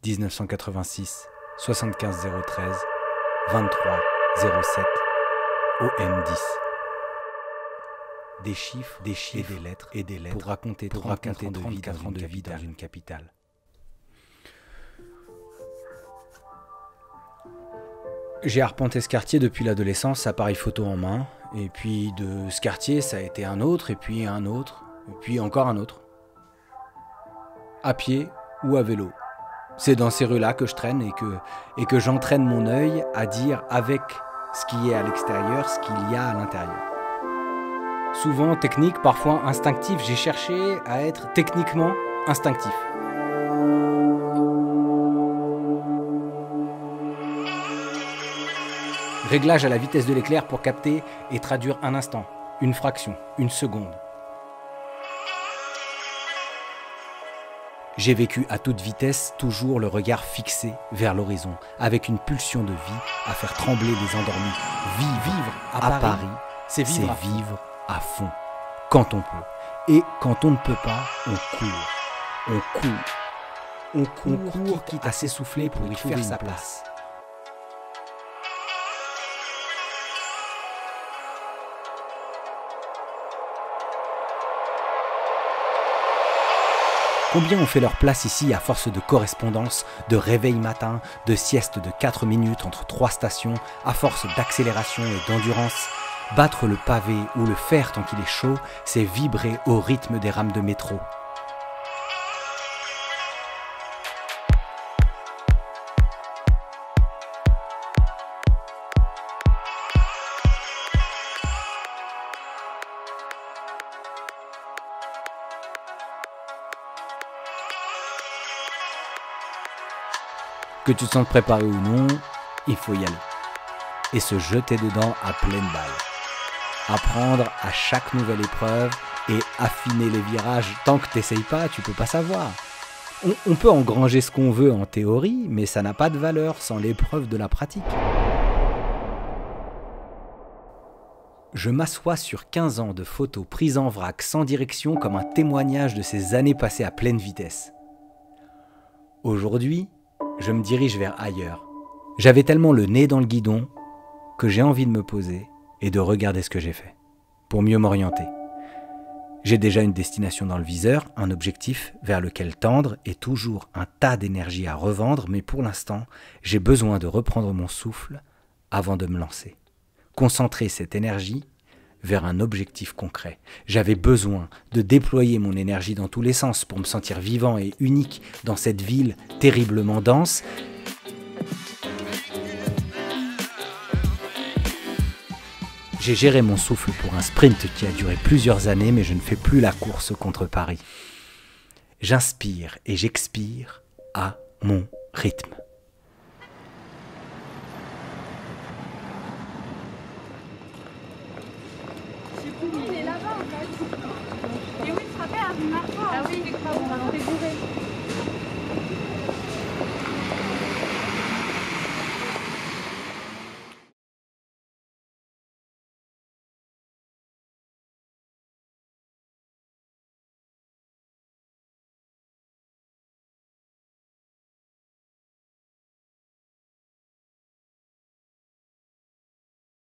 1986 75 013 23 07 OM10. Des chiffres et des lettres pour raconter 34 ans de vie dans une capitale. J'ai arpenté ce quartier depuis l'adolescence, appareil photo en main, et puis de ce quartier ça a été un autre, et puis un autre, et puis encore un autre. À pied ou à vélo. C'est dans ces rues-là que je traîne et que j'entraîne mon œil à dire avec ce qui est à l'extérieur, ce qu'il y a à l'intérieur. Souvent technique, parfois instinctif, j'ai cherché à être techniquement instinctif. Réglage à la vitesse de l'éclair pour capter et traduire un instant, une fraction, une seconde. J'ai vécu à toute vitesse, toujours le regard fixé vers l'horizon, avec une pulsion de vie à faire trembler les endormis. Vivre à Paris, c'est vivre à fond, quand on peut. Et quand on ne peut pas, on court, quitte à s'essouffler pour y faire sa place. Combien ont fait leur place ici à force de correspondance, de réveil matin, de sieste de 4 minutes entre 3 stations, à force d'accélération et d'endurance. Battre le pavé ou le fer tant qu'il est chaud, c'est vibrer au rythme des rames de métro. Que tu te sentes préparé ou non, il faut y aller. Et se jeter dedans à pleine balle. Apprendre à chaque nouvelle épreuve et affiner les virages. Tant que t'essayes pas, tu peux pas savoir. On peut engranger ce qu'on veut en théorie, mais ça n'a pas de valeur sans l'épreuve de la pratique. Je m'assois sur 15 ans de photos prises en vrac sans direction comme un témoignage de ces années passées à pleine vitesse. Aujourd'hui, je me dirige vers ailleurs. J'avais tellement le nez dans le guidon que j'ai envie de me poser et de regarder ce que j'ai fait, pour mieux m'orienter. J'ai déjà une destination dans le viseur, un objectif vers lequel tendre et toujours un tas d'énergie à revendre, mais pour l'instant, j'ai besoin de reprendre mon souffle avant de me lancer. Concentrer cette énergie vers un objectif concret. J'avais besoin de déployer mon énergie dans tous les sens pour me sentir vivant et unique dans cette ville terriblement dense. J'ai géré mon souffle pour un sprint qui a duré plusieurs années, mais je ne fais plus la course contre Paris. J'inspire et j'expire à mon rythme. Il est là-bas en fait. Et oui, tu te rappelles, à Marco. Ah oui, on va bourré.